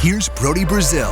Here's Brody Brazil.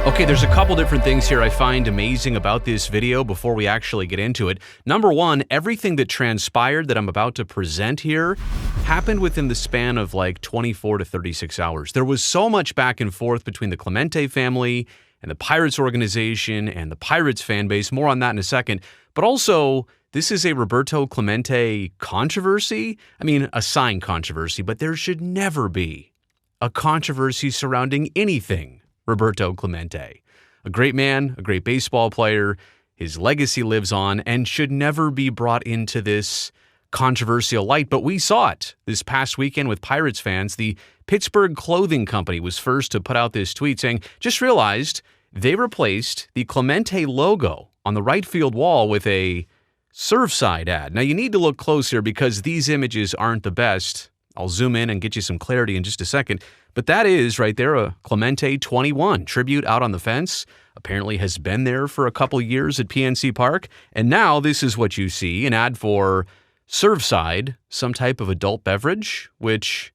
Okay, there's a couple different things here I find amazing about this video before we actually get into it. Number one, everything that transpired that I'm about to present here happened within the span of like 24 to 36 hours. There was so much back and forth between the Clemente family and the Pirates organization and the Pirates fan base. More on that in a second. But also, this is a Roberto Clemente controversy. I mean, a sign controversy, but there should never be a controversy surrounding anything Roberto Clemente. A great man, a great baseball player. His legacy lives on and should never be brought into this controversial light, but we saw it this past weekend with Pirates fans. The Pittsburgh Clothing Company was first to put out this tweet saying, just realized they replaced the Clemente logo on the right field wall with a Surfside ad. Now you need to look closer because these images aren't the best. I'll zoom in and get you some clarity in just a second. But that is right there a Clemente 21 tribute out on the fence. Apparently has been there for a couple years at PNC Park. And now this is what you see, an ad for Surfside, some type of adult beverage, which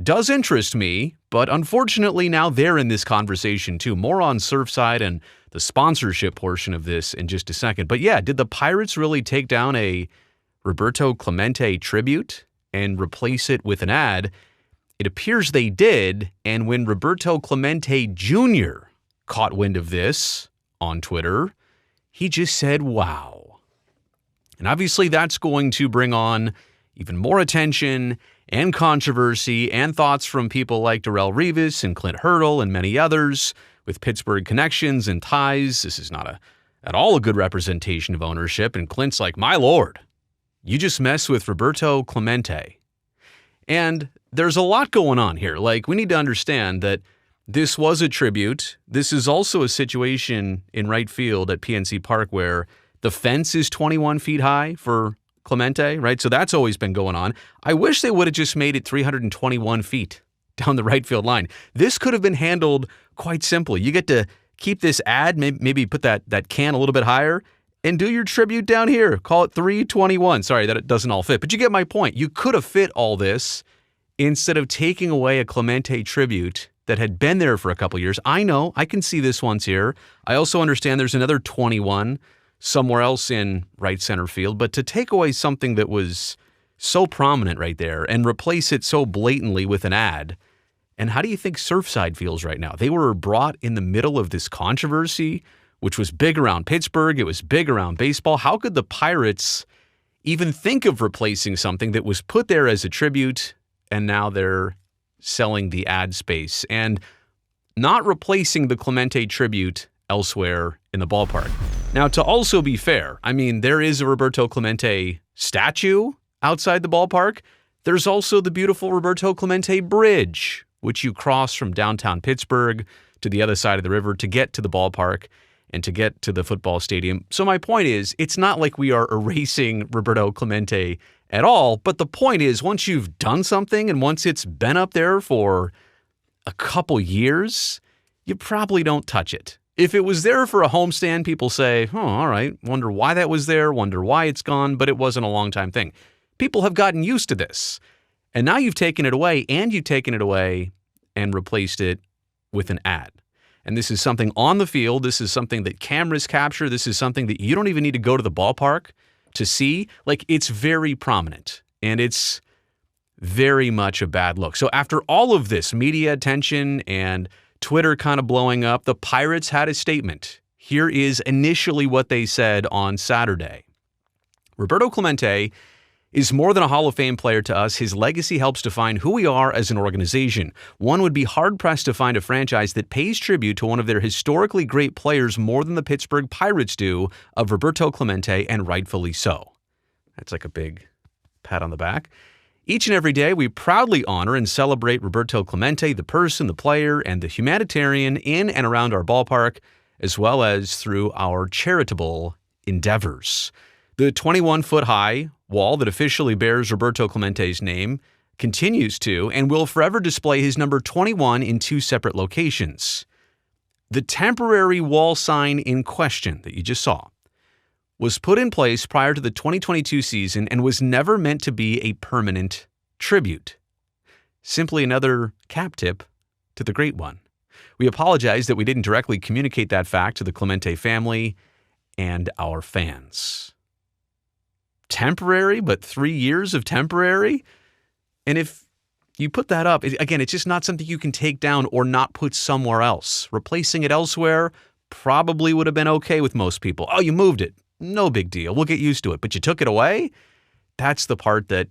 does interest me. But unfortunately now they're in this conversation too. More on Surfside and the sponsorship portion of this in just a second. But yeah, did the Pirates really take down a Roberto Clemente tribute and replace it with an ad? It appears they did, and when Roberto Clemente Jr. caught wind of this on Twitter, he just said, wow. And obviously that's going to bring on even more attention and controversy and thoughts from people like Darrelle Revis and Clint Hurdle and many others with Pittsburgh connections and ties. This is not at all a good representation of ownership, and Clint's like, my lord, you just mess with Roberto Clemente. And there's a lot going on here. Like, we need to understand that this was a tribute. This is also a situation in right field at PNC Park where the fence is 21 feet high for Clemente, right? So that's always been going on. I wish they would have just made it 321 feet down the right field line. This could have been handled quite simply. You get to keep this ad, maybe put that can a little bit higher, and do your tribute down here. Call it 321. Sorry that it doesn't all fit, but you get my point. You could have fit all this instead of taking away a Clemente tribute that had been there for a couple years. I know, I can see this one's here. I also understand there's another 21 somewhere else in right center field, but to take away something that was so prominent right there and replace it so blatantly with an ad, and how do you think Surfside feels right now? They were brought in the middle of this controversy, which was big around Pittsburgh. It was big around baseball. How could the Pirates even think of replacing something that was put there as a tribute, and now they're selling the ad space and not replacing the Clemente tribute elsewhere in the ballpark? Now, to also be fair, I mean, there is a Roberto Clemente statue outside the ballpark. There's also the beautiful Roberto Clemente Bridge, which you cross from downtown Pittsburgh to the other side of the river to get to the ballpark and to get to the football stadium. So my point is, it's not like we are erasing Roberto Clemente at all, but the point is, once you've done something and once it's been up there for a couple years, you probably don't touch it. If it was there for a homestand, people say, oh, all right, wonder why that was there, wonder why it's gone, but it wasn't a long time thing. People have gotten used to this. And now you've taken it away, and replaced it with an ad. And this is something on the field. This is something that cameras capture. This is something that you don't even need to go to the ballpark to see. Like, it's very prominent, and it's very much a bad look. So after all of this media attention and Twitter kind of blowing up, the Pirates had a statement. Here is initially what they said on Saturday. Roberto Clemente is more than a Hall of Fame player to us. His legacy helps define who we are as an organization. One would be hard-pressed to find a franchise that pays tribute to one of their historically great players more than the Pittsburgh Pirates do of Roberto Clemente, and rightfully so. That's like a big pat on the back. Each and every day, we proudly honor and celebrate Roberto Clemente, the person, the player, and the humanitarian in and around our ballpark, as well as through our charitable endeavors. The 21-foot-high wall that officially bears Roberto Clemente's name continues to and will forever display his number 21 in two separate locations. The temporary wall sign in question that you just saw was put in place prior to the 2022 season and was never meant to be a permanent tribute. Simply another cap tip to the Great One. We apologize that we didn't directly communicate that fact to the Clemente family and our fans. Temporary, but 3 years of temporary? And if you put that up, again, it's just not something you can take down or not put somewhere else. Replacing it elsewhere probably would have been okay with most people. Oh, you moved it. No big deal. We'll get used to it. But you took it away? That's the part that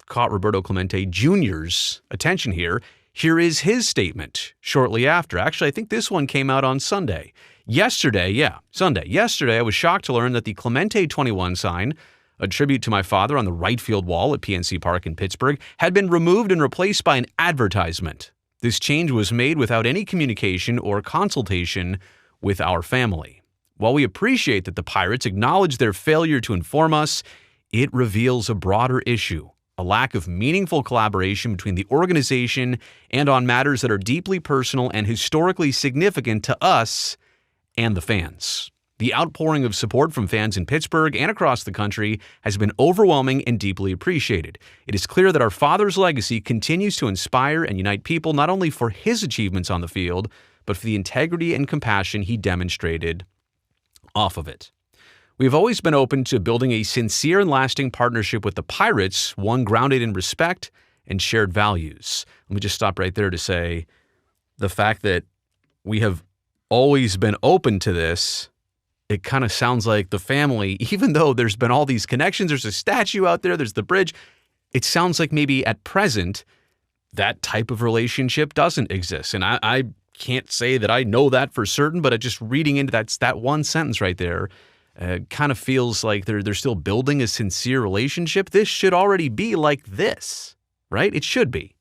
caught Roberto Clemente Jr.'s attention here. Here is his statement shortly after. Actually, I think this one came out on Sunday. Yesterday, I was shocked to learn that the Clemente 21 sign, a tribute to my father on the right field wall at PNC Park in Pittsburgh, had been removed and replaced by an advertisement. This change was made without any communication or consultation with our family. While we appreciate that the Pirates acknowledge their failure to inform us, it reveals a broader issue, a lack of meaningful collaboration between the organization and on matters that are deeply personal and historically significant to us and the fans. The outpouring of support from fans in Pittsburgh and across the country has been overwhelming and deeply appreciated. It is clear that our father's legacy continues to inspire and unite people not only for his achievements on the field, but for the integrity and compassion he demonstrated off of it. We have always been open to building a sincere and lasting partnership with the Pirates, one grounded in respect and shared values. Let me just stop right there to say the fact that we have always been open to this. It kind of sounds like the family, even though there's been all these connections, there's a statue out there, there's the bridge, it sounds like maybe at present that type of relationship doesn't exist. And I can't say that I know that for certain, but just reading into that one sentence right there kind of feels like they're still building a sincere relationship. This should already be like this, right? It should be.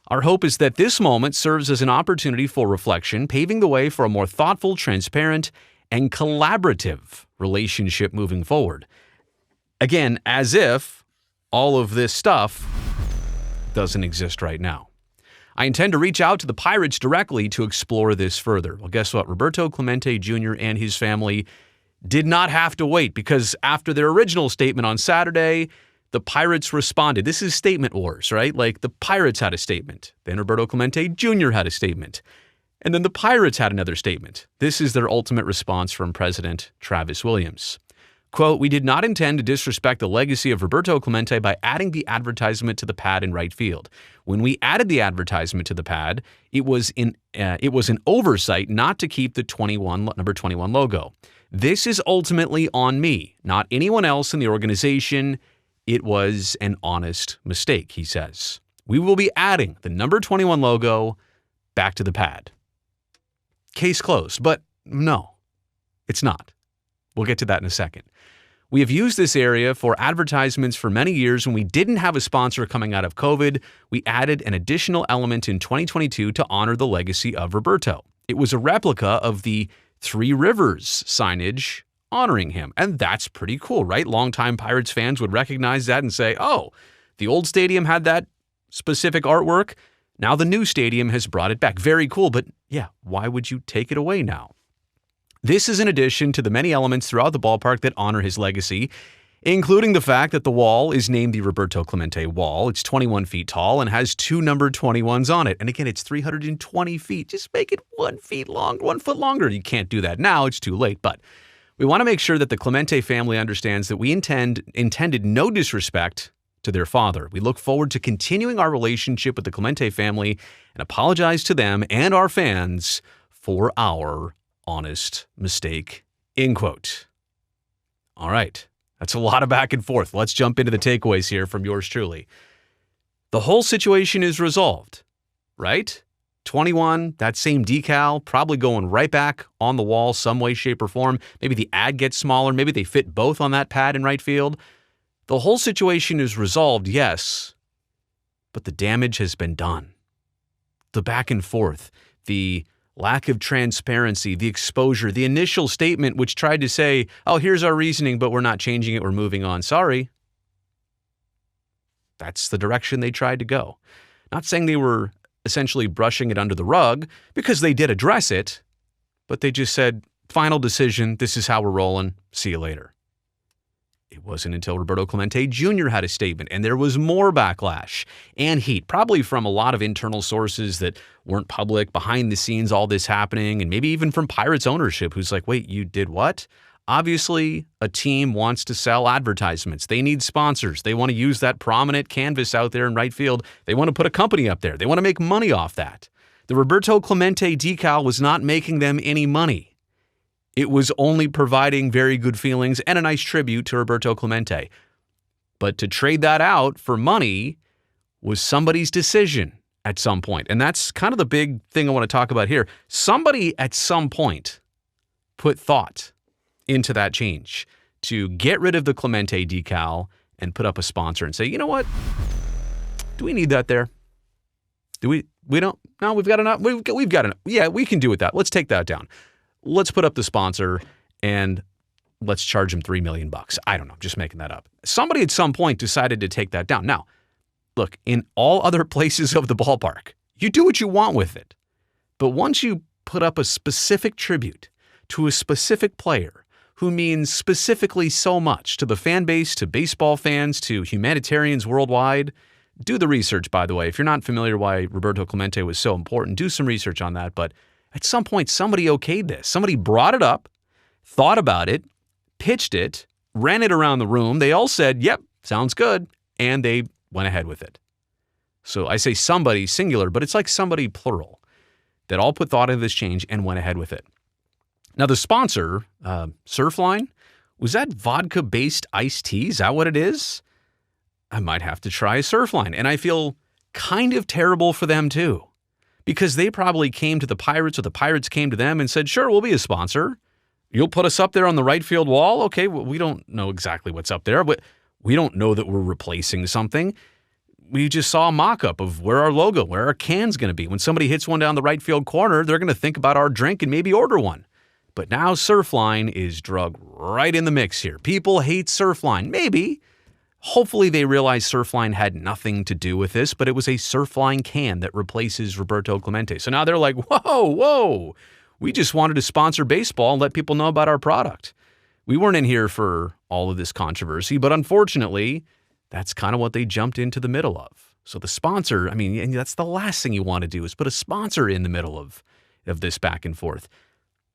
Our hope is that this moment serves as an opportunity for reflection, paving the way for a more thoughtful, transparent, and collaborative relationship moving forward. Again, as if all of this stuff doesn't exist right now. I intend to reach out to the Pirates directly to explore this further. Well, guess what? Roberto Clemente Jr. and his family did not have to wait, because after their original statement on Saturday, the Pirates responded. This is statement wars, right? Like the Pirates had a statement. Then Roberto Clemente Jr. had a statement. And then the Pirates had another statement. This is their ultimate response from President Travis Williams. Quote, "We did not intend to disrespect the legacy of Roberto Clemente by adding the advertisement to the pad in right field. When we added the advertisement to the pad, it was an oversight not to keep the number 21 logo. This is ultimately on me, not anyone else in the organization. It was an honest mistake," he says. "We will be adding the number 21 logo back to the pad." Case closed, but no, it's not. We'll get to that in a second. "We have used this area for advertisements for many years. When we didn't have a sponsor coming out of COVID, we added an additional element in 2022 to honor the legacy of Roberto. It was a replica of the Three Rivers signage honoring him." And that's pretty cool, right? Longtime Pirates fans would recognize that and say, oh, the old stadium had that specific artwork. Now the new stadium has brought it back. Very cool, but yeah, why would you take it away now? This is in addition to the many elements throughout the ballpark that honor his legacy, including the fact that the wall is named the Roberto Clemente Wall. It's 21 feet tall and has two number 21s on it. And again, it's 320 feet. Just make it 1 foot longer. You can't do that now. It's too late. But we want to make sure that the Clemente family understands that we intended no disrespect to their father. We look forward to continuing our relationship with the Clemente family and apologize to them and our fans for our honest mistake, end quote. All right. That's a lot of back and forth. Let's jump into the takeaways here from yours truly. The whole situation is resolved, right? 21, that same decal, probably going right back on the wall some way, shape, or form. Maybe the ad gets smaller. Maybe they fit both on that pad in right field. The whole situation is resolved, yes, but the damage has been done. The back and forth, the lack of transparency, the exposure, the initial statement which tried to say, oh, here's our reasoning, but we're not changing it, we're moving on. Sorry. That's the direction they tried to go. Not saying they were essentially brushing it under the rug, because they did address it, but they just said, final decision, this is how we're rolling, see you later. It wasn't until Roberto Clemente Jr. had a statement, and there was more backlash and heat, probably from a lot of internal sources that weren't public, behind the scenes, all this happening, and maybe even from Pirates ownership, who's like, wait, you did what? Obviously, a team wants to sell advertisements. They need sponsors. They want to use that prominent canvas out there in right field. They want to put a company up there. They want to make money off that. The Roberto Clemente decal was not making them any money. It was only providing very good feelings and a nice tribute to Roberto Clemente. But to trade that out for money was somebody's decision at some point. And that's kind of the big thing I want to talk about here. Somebody at some point put thought into that change to get rid of the Clemente decal and put up a sponsor and say, you know what? Do we need that there? We don't? No, we've got enough. We've got enough. Yeah, we can do with that. Let's take that down. Let's put up the sponsor and let's charge him $3 million. I don't know. I'm just making that up. Somebody at some point decided to take that down. Now, look, in all other places of the ballpark, you do what you want with it. But once you put up a specific tribute to a specific player who means specifically so much to the fan base, to baseball fans, to humanitarians worldwide, do the research, by the way. If you're not familiar why Roberto Clemente was so important, do some research on that. But at some point, somebody okayed this. Somebody brought it up, thought about it, pitched it, ran it around the room. They all said, yep, sounds good. And they went ahead with it. So I say somebody singular, but it's like somebody plural that all put thought into this change and went ahead with it. Now, the sponsor, Surfline, was that vodka-based iced tea? Is that what it is? I might have to try a Surfline. And I feel kind of terrible for them, too. Because they probably came to the Pirates or the Pirates came to them and said, sure, we'll be a sponsor. You'll put us up there on the right field wall? Okay, well, we don't know exactly what's up there, but we don't know that we're replacing something. We just saw a mock-up of where our logo, where our can's going to be. When somebody hits one down the right field corner, they're going to think about our drink and maybe order one. But now Surfline is drug right in the mix here. People hate Surfline. Maybe. Hopefully they realize Surfline had nothing to do with this, but it was a Surfline can that replaces Roberto Clemente. So now they're like, whoa, we just wanted to sponsor baseball and let people know about our product. We weren't in here for all of this controversy, but unfortunately, that's kind of what they jumped into the middle of. So the sponsor, I mean, and that's the last thing you want to do is put a sponsor in the middle of this back and forth.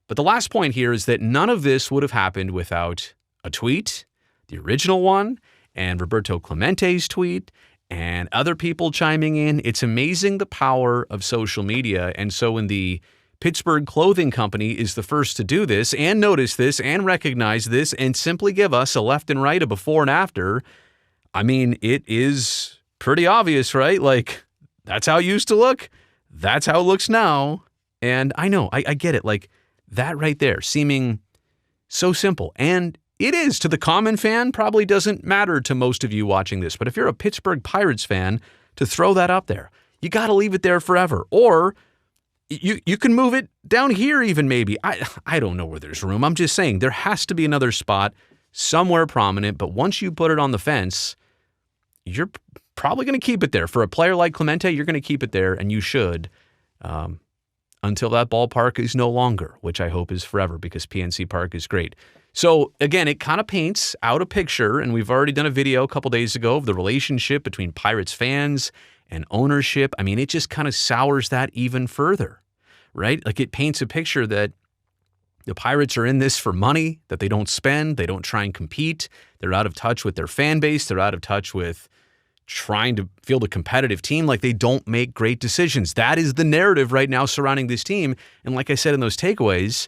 But the last point here is that none of this would have happened without a tweet, the original one, and Roberto Clemente's tweet, and other people chiming in. It's amazing the power of social media. And so when the Pittsburgh Clothing Company is the first to do this and notice this and recognize this and simply give us a left and right, a before and after, I mean, it is pretty obvious, right? Like, that's how it used to look. That's how it looks now. And I know, I get it. Like, that right there, seeming so simple. And it is to the common fan, probably doesn't matter to most of you watching this. But if you're a Pittsburgh Pirates fan, to throw that up there, you got to leave it there forever. Or you can move it down here even maybe. I don't know where there's room. I'm just saying there has to be another spot somewhere prominent. But once you put it on the fence, you're probably going to keep it there. For a player like Clemente, you're going to keep it there, and you should. Until that ballpark is no longer, which I hope is forever because PNC Park is great. So again, it kind of paints out a picture, and we've already done a video a couple days ago of the relationship between Pirates fans and ownership. I mean, it just kind of sours that even further, right? Like it paints a picture that the Pirates are in this for money, that they don't spend, they don't try and compete, they're out of touch with their fan base, they're out of touch with trying to field a competitive team, like they don't make great decisions. That is the narrative right now surrounding this team. And like I said in those takeaways,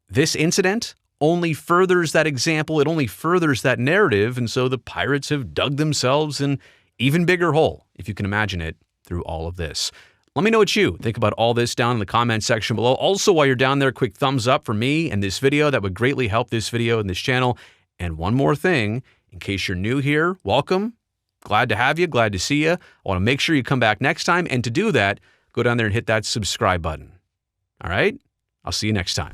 this incident only furthers that example. It only furthers that narrative. And so the Pirates have dug themselves an even bigger hole, if you can imagine it, through all of this. Let me know what you think about all this down in the comment section below. Also, while you're down there, quick thumbs up for me and this video. That would greatly help this video and this channel. And one more thing, in case you're new here, welcome. Glad to have you. Glad to see you. I want to make sure you come back next time. And to do that, go down there and hit that subscribe button. All right? I'll see you next time.